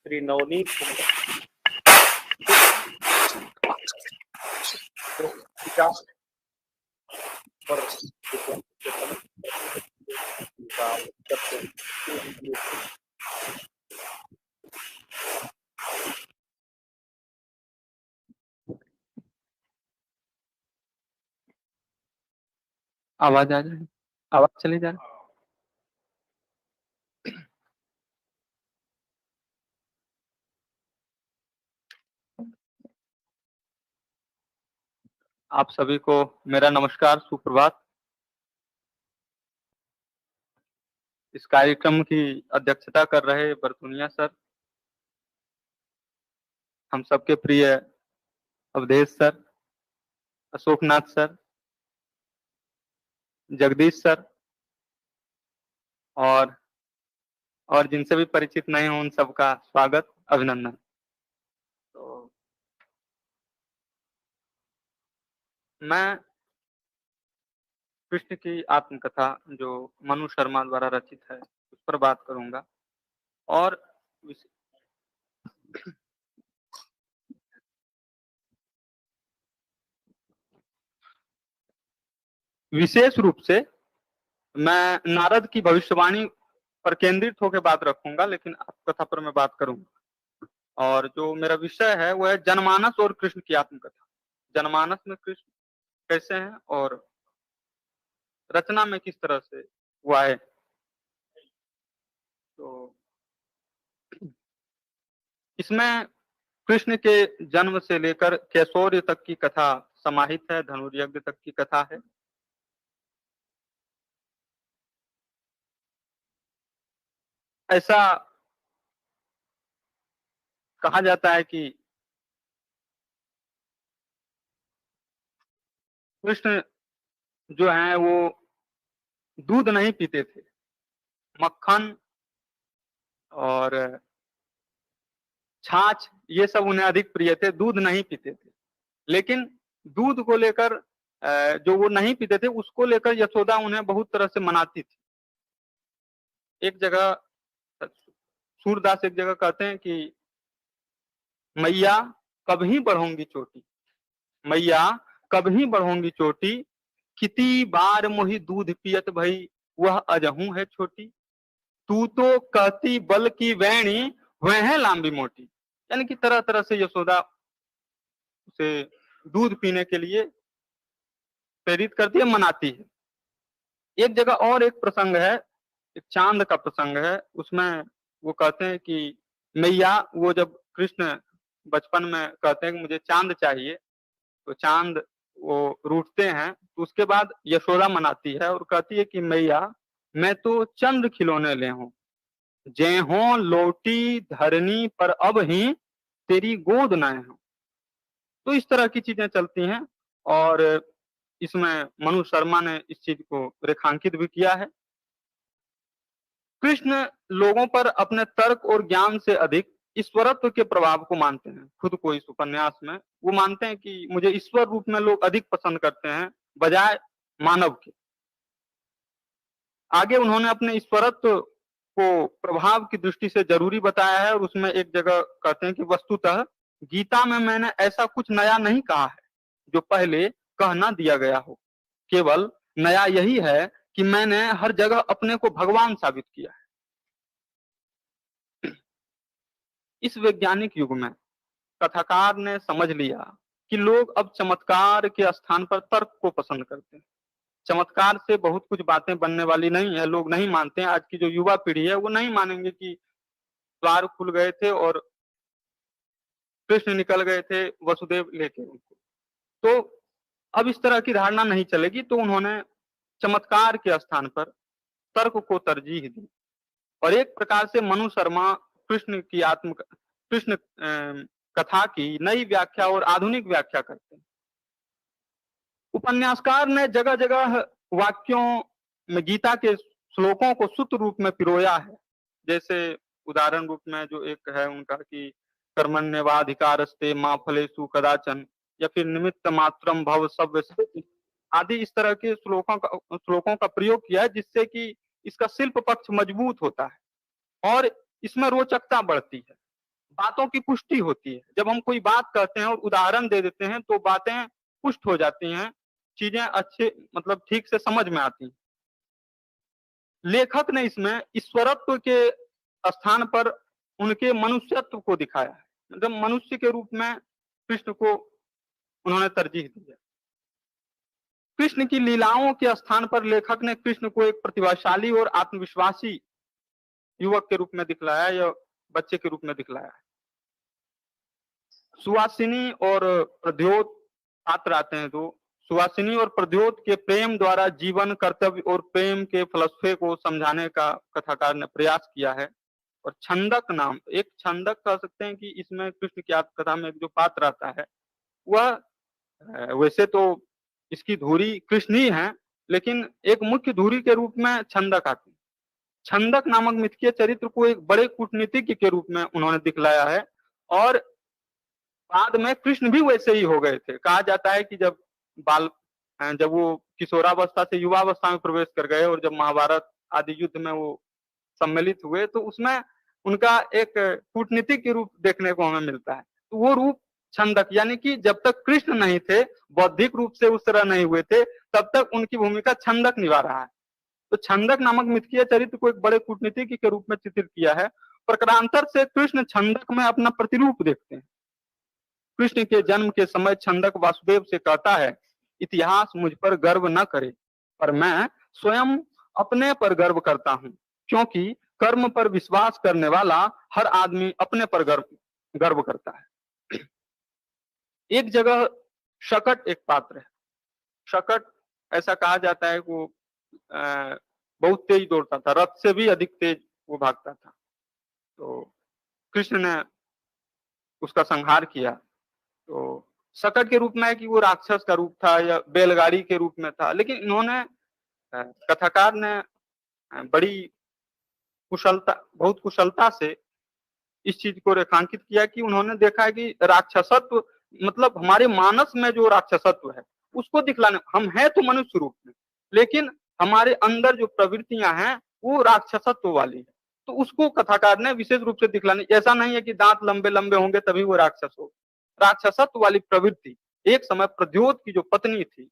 श्री नवनीत आवाज आ जाए, आवाज चली जाए। आप सभी को मेरा नमस्कार, सुप्रभात। इस कार्यक्रम की अध्यक्षता कर रहे बरतुनिया सर, हम सबके प्रिय Avdhesh sir, Ashoknath sir, Jagdish sir और जिनसे भी परिचित नहीं हूं उन सबका स्वागत, अभिनंदन। तो मैं कृष्ण की आत्मकथा जो मनु शर्मा द्वारा रचित है उस पर बात करूंगा और विशेष रूप से मैं नारद की भविष्यवाणी पर केंद्रित होकर बात रखूंगा, लेकिन आत्मकथा पर मैं बात करूंगा। और जो मेरा विषय है वो है जनमानस और कृष्ण की आत्मकथा। जनमानस में कृष्ण कैसे हैं और रचना में किस तरह से वो आए। तो इसमें कृष्ण के जन्म से लेकर कैशोर्य तक की कथा समाहित है, धनुर्यज्ञ तक की कथा है। ऐसा कहा जाता है कि कृष्ण जो है वो दूध नहीं पीते थे, मक्खन और छाछ ये सब उन्हें अधिक प्रिय थे, दूध नहीं पीते थे। लेकिन दूध को लेकर जो वो नहीं पीते थे उसको लेकर यशोदा उन्हें बहुत तरह से मनाती थी। एक जगह सूरदास एक जगह कहते हैं कि मैया कभी बढ़ोंगी चोटी, मैया कभी बढ़ोंगी चोटी, कितनी बार मोही दूध पियत भई वह अजहू है छोटी, तू तो कहती बल की वैणी वह है लांबी मोटी। यानी कि तरह तरह से यशोदा उसे दूध पीने के लिए प्रेरित करती है, मनाती है। एक जगह और एक प्रसंग है, एक चांद का प्रसंग है, उसमें वो कहते हैं कि मैया, वो जब कृष्ण बचपन में कहते हैं कि मुझे चांद चाहिए, तो चांद वो रूठते हैं, तो उसके बाद यशोदा मनाती है और कहती है कि मैया मैं तो चंद्र खिलौने ले हूं, जे हो लोटी धरनी पर अब ही तेरी गोद न हो। तो इस तरह की चीजें चलती हैं और इसमें मनु शर्मा ने इस चीज को रेखांकित भी किया है। कृष्ण लोगों पर अपने तर्क और ज्ञान से अधिक ईश्वरत्व के प्रभाव को मानते हैं। खुद को इस उपन्यास में वो मानते हैं कि मुझे ईश्वर रूप में लोग अधिक पसंद करते हैं बजाय मानव के। आगे उन्होंने अपने ईश्वरत्व को प्रभाव की दृष्टि से जरूरी बताया है और उसमें एक जगह कहते हैं कि वस्तुतः गीता में मैंने ऐसा कुछ नया नहीं कहा है जो पहले कह ना दिया गया हो, केवल नया यही है कि मैंने हर जगह अपने को भगवान साबित किया है। इस वैज्ञानिक युग में कथाकार ने समझ लिया कि लोग अब चमत्कार के स्थान पर तर्क को पसंद करते हैं। चमत्कार से बहुत कुछ बातें बनने वाली नहीं है, लोग नहीं मानते हैं। आज की जो युवा पीढ़ी है वो नहीं मानेंगे कि द्वार खुल गए थे और कृष्ण निकल गए थे वसुदेव लेके उनको। तो अब इस तरह की धारणा नहीं चलेगी, तो उन्होंने चमत्कार के स्थान पर तर्क को तरजीह दी और एक प्रकार से मनु शर्मा कृष्ण कथा की नई व्याख्या और आधुनिक व्याख्या करते हैं। उपन्यासकार ने जगह जगह वाक्यों में गीता के श्लोकों को सूत्र रूप में पिरोया है। जैसे उदाहरण रूप में जो एक है उनका कि कर्मण्येवाधिकारस्ते मा फलेषु कदाचन, या फिर निमित्त मात्रम भव सव्य आदि इस तरह के श्लोकों का प्रयोग किया है, जिससे कि इसका शिल्प पक्ष मजबूत होता है और इसमें रोचकता बढ़ती है। बातों की पुष्टि होती है। जब हम कोई बात कहते हैं और उदाहरण दे देते हैं तो बातें पुष्ट हो जाती हैं, चीजें अच्छे मतलब ठीक से समझ में आती हैं। लेखक ने इसमें ईश्वरत्व के स्थान पर उनके मनुष्यत्व को दिखाया है। मतलब मनुष्य के रूप में कृष्ण को उन्होंने तरजीह दी है। कृष्ण की लीलाओं के स्थान पर लेखक ने कृष्ण को एक प्रतिभाशाली और आत्मविश्वासी युवक के रूप में दिखलाया या बच्चे के रूप में दिखलाया है। सुवासिनी और प्रद्योत पात्र आते हैं तो सुवासिनी और प्रद्योत के प्रेम द्वारा जीवन, कर्तव्य और प्रेम के फलसफे को समझाने का कथाकार ने प्रयास किया है। और छंदक नाम, एक छंदक कह सकते हैं कि इसमें कृष्ण की आत्मकथा में जो पात्र आता है वह वैसे तो इसकी धुरी कृष्ण ही है, लेकिन एक मुख्य धुरी के रूप में छंदक आती है। छंदक नामक मिथकीय चरित्र को एक बड़े कूटनीतिज्ञ के रूप में उन्होंने दिखलाया है और बाद में कृष्ण भी वैसे ही हो गए थे। कहा जाता है कि जब वो किशोरावस्था से युवावस्था में प्रवेश कर गए और जब महाभारत आदि युद्ध में वो सम्मिलित हुए तो उसमें उनका एक कूटनीतिक के रूप देखने को हमें मिलता है। तो वो रूप छंदक, यानी कि जब तक कृष्ण नहीं थे, बौद्धिक रूप से उस तरह नहीं हुए थे, तब तक उनकी भूमिका छंदक निभा रहा है। तो छंदक नामक मिथकीय चरित्र को एक बड़े कूटनीतिज्ञ के रूप में चित्रित किया है। प्रकारांतर से कृष्ण छंदक में अपना प्रतिरूप देखते हैं। कृष्ण के जन्म के समय छंदक वासुदेव से कहता है, इतिहास मुझ पर गर्व न करे, पर मैं स्वयं अपने पर गर्व करता हूं, क्योंकि कर्म पर विश्वास करने वाला हर आदमी अपने पर गर्व करता है। एक जगह शकट एक पात्र है। शकट ऐसा कहा जाता है कि वो बहुत तेज दौड़ता था, रथ से भी अधिक तेज वो भागता था। तो कृष्ण ने उसका संहार किया। तो शकट के रूप में है कि वो राक्षस का रूप था या बैलगाड़ी के रूप में था, लेकिन इन्होंने कथाकार ने बड़ी बहुत कुशलता से इस चीज को रेखांकित किया कि उन्होंने देखा है कि राक्षसत्व मतलब हमारे मानस में जो राक्षसत्व है उसको दिखलाने, हम हैं तो मनुष्य रूप में, लेकिन हमारे अंदर जो प्रवृत्तियां हैं वो राक्षसत्व वाली है। तो उसको कथाकार ने विशेष रूप से दिखलाने, ऐसा नहीं है कि दांत लंबे लंबे होंगे तभी वो राक्षस हो। राक्षसत्व वाली प्रवृत्ति एक समय प्रद्योत की जो पत्नी थी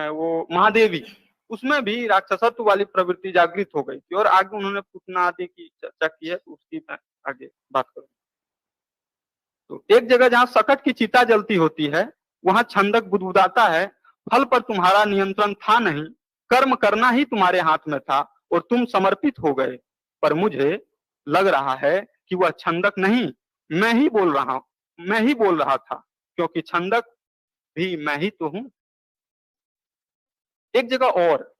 वो महादेवी, उसमें भी राक्षसत्व वाली प्रवृत्ति जागृत हो गई थी। और आगे उन्होंने पूतना आदि की चर्चा की है, तो उसकी मैं आगे बात करूं। तो एक जगह जहां सकट की चिता जलती होती है वहां छंदक बुदबुदाता है, फल पर तुम्हारा नियंत्रण था नहीं, कर्म करना ही तुम्हारे हाथ में था और तुम समर्पित हो गए। पर मुझे लग रहा है कि वह छंदक नहीं, मैं ही बोल रहा था, क्योंकि छंदक भी मैं ही तो हूं। एक जगह और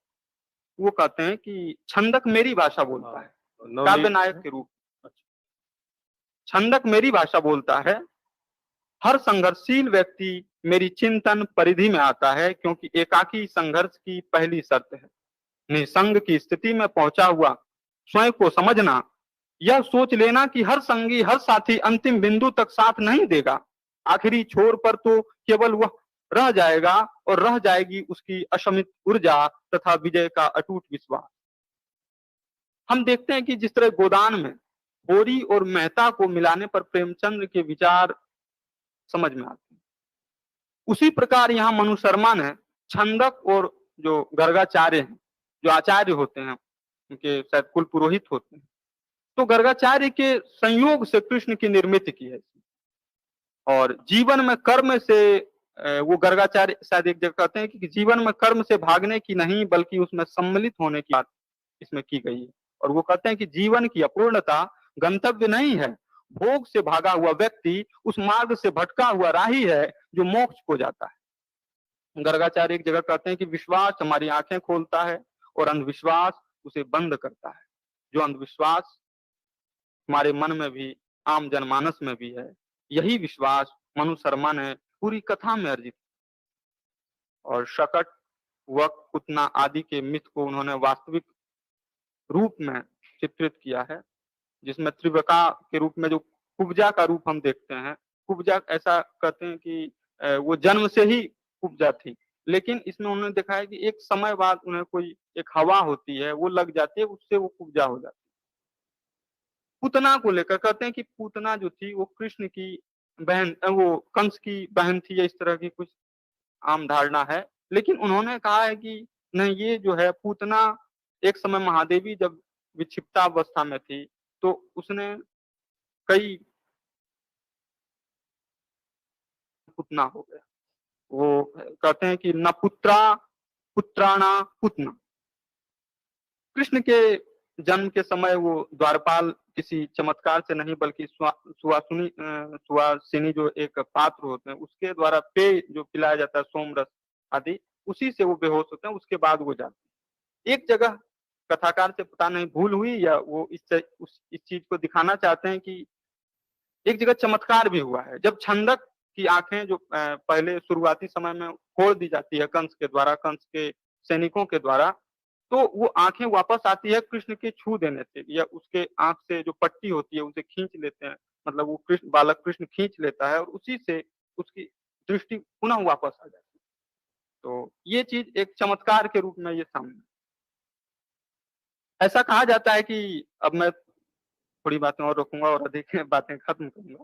वो कहते हैं कि छंदक मेरी भाषा बोलता है, काव्य नायक के रूप। छंदक मेरी भाषा बोलता है, हर संघर्षशील व्यक्ति मेरी चिंतन परिधि में आता है, क्योंकि एकाकी संघर्ष की पहली शर्त है निसंग की स्थिति में पहुंचा हुआ स्वयं को समझना, यह सोच लेना कि हर संगी हर साथी अंतिम बिंदु तक साथ नहीं देगा, आखिरी छोर पर तो केवल वह रह जाएगा और रह जाएगी उसकी अशमित ऊर्जा तथा विजय का अटूट विश्वास। हम देखते हैं कि जिस तरह गोदान में बोरी और मेहता को मिलाने पर प्रेमचंद्र के विचार समझ में आते हैं, उसी प्रकार यहाँ मनु शर्मा ने छंदक और जो गर्गाचार्य हैं, जो आचार्य होते हैं, उनके शायद कुल पुरोहित होते हैं, तो गर्गाचार्य के संयोग से कृष्ण की निर्मित की है। और जीवन में कर्म से वो गर्गाचार्य शायद एक जगह कहते हैं कि जीवन में कर्म से भागने की नहीं बल्कि उसमें सम्मिलित होने की बात इसमें की गई है। और वो कहते हैं कि जीवन की अपूर्णता गंतव्य नहीं है, भोग से भागा हुआ व्यक्ति उस मार्ग से भटका हुआ राही है जो मोक्ष को जाता है। गर्गाचार्य एक जगह कहते हैं कि विश्वास हमारी आंखें खोलता है और अंधविश्वास उसे बंद करता है। जो अंधविश्वास हमारे मन में भी आम जनमानस में भी है, यही विश्वास मनु शर्मा ने पूरी कथा में अर्जित। और शकट वक पूतना आदि के मिथ को उन्होंने वास्तविक रूप में चित्रित किया है, जिसमें त्रिवका के रूप में जो कुब्जा का रूप हम देखते हैं। कुब्जा ऐसा कहते हैं कि वो जन्म से ही कुब्जा थी, लेकिन इसमें उन्होंने देखा है कि एक समय बाद उन्हें कोई एक हवा होती है वो लग जाती है, उससे वो कुब्जा हो जाती है। पूतना को लेकर कहते हैं कि पूतना जो थी वो कृष्ण की बहन, वो कंस की बहन थी, या इस तरह की कुछ आम धारणा है। लेकिन उन्होंने कहा है कि नहीं, ये जो है पूतना एक समय महादेवी जब विक्षिप्तावस्था में थी तो उसने कई पुतना हो गया। वो कहते हैं कि न पुत्रा पुत्राणा पुतना। कृष्ण के जन्म के समय वो द्वारपाल किसी चमत्कार से नहीं बल्कि सुवासिनी जो एक पात्र होते हैं उसके द्वारा पेय जो पिलाया जाता है सोमरस आदि, उसी से वो बेहोश होते हैं, उसके बाद वो जाते हैं। एक जगह कथाकार से पता नहीं भूल हुई या वो इस चीज को दिखाना चाहते हैं कि एक जगह चमत्कार भी हुआ है। जब छंदक की आंखें जो पहले शुरुआती समय में फोड़ दी जाती है कंस के द्वारा, कंस के सैनिकों के द्वारा, तो वो आंखें वापस आती है कृष्ण के छू देने से, या उसके आंख से जो पट्टी होती है उसे खींच लेते हैं, मतलब वो कृष्ण बालक कृष्ण खींच लेता है और उसी से उसकी दृष्टि पुनः वापस आ जाती है। तो ये चीज एक चमत्कार के रूप में ये सामने। ऐसा कहा जाता है कि, अब मैं थोड़ी बातें और रखूंगा और अधिक बातें खत्म करूंगा।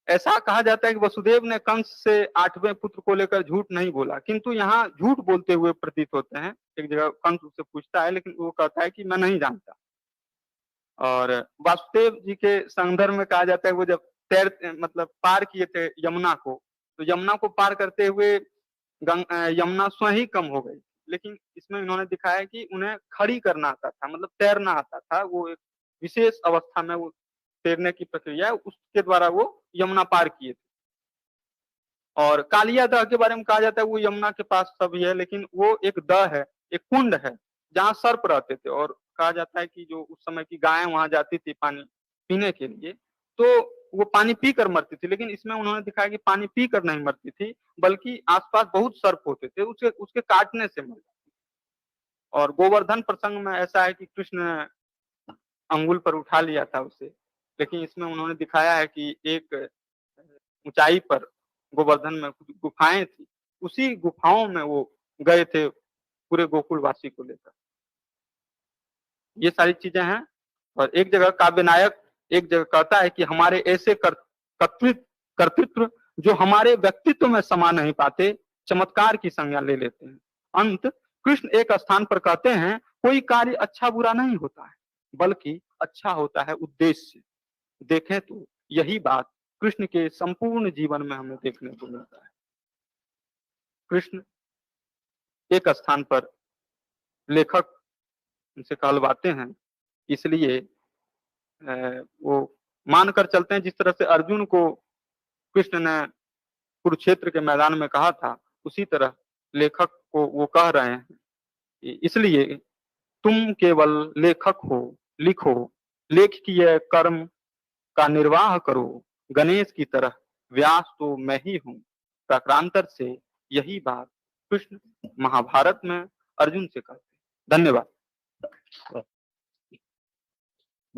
ऐसा कहा जाता है कि वसुदेव ने कंस से 8वें पुत्र को लेकर झूठ नहीं बोला, किंतु यहाँ झूठ बोलते हुए प्रतीत होते हैं। एक जगह कंस उससे पूछता है लेकिन वो कहता है कि मैं नहीं जानता। और वासुदेव जी के संदर्भ में कहा जाता है वो जब मतलब पार किए थे यमुना को, तो यमुना को पार करते हुए यमुना स्वयं ही कम हो गई। लेकिन इसमें इन्होंने दिखाया कि उन्हें खड़ी करना आता था, मतलब तैरना आता था। वो एक विशेष अवस्था में वो तैरने की प्रक्रिया है, उसके द्वारा वो यमुना पार किए थे। और कालिया दह के बारे में कहा जाता है वो यमुना के पास सभी है, लेकिन वो एक दह है, एक कुंड है जहाँ सर्प रहते थे। और कहा जाता है कि जो उस समय की गायें वहां जाती थी पानी पीने के लिए, तो वो पानी पी कर मरती थी। लेकिन इसमें उन्होंने दिखाया कि पानी पी कर नहीं मरती थी, बल्कि आसपास बहुत सर्प होते थे, उसके उसके काटने से मर जाती। और गोवर्धन प्रसंग में ऐसा है कि कृष्ण ने अंगुल पर उठा लिया था उसे, लेकिन इसमें उन्होंने दिखाया है कि एक ऊंचाई पर गोवर्धन में कुछ गुफाएं थी, उसी गुफाओं में वो गए थे पूरे गोकुलवासी को लेकर। ये सारी चीजें हैं। और एक जगह काव्य नायक एक जगह कहता है कि हमारे ऐसे कर्तृत्व जो हमारे व्यक्तित्व में समा नहीं पाते, चमत्कार की संज्ञा ले लेते हैं। अंत कृष्ण एक स्थान पर कहते हैं, कोई कार्य अच्छा बुरा नहीं होता है, बल्कि अच्छा होता है उद्देश्य। देखें तो यही बात कृष्ण के संपूर्ण जीवन में हमें देखने को मिलता है। कृष्ण एक स्थान पर लेखक उनसे कहलवाते हैं, इसलिए वो मानकर चलते हैं जिस तरह से अर्जुन को कृष्ण ने कुरुक्षेत्र के मैदान में कहा था, उसी तरह लेखक को वो कह रहे हैं। इसलिए तुम केवल लेखक हो, लिखो, लेखकीय कर्म का निर्वाह करो। गणेश की तरह व्यास तो मैं ही हूँ। प्रकारांतर से यही बात कृष्ण महाभारत में अर्जुन से कहते हैं। धन्यवाद।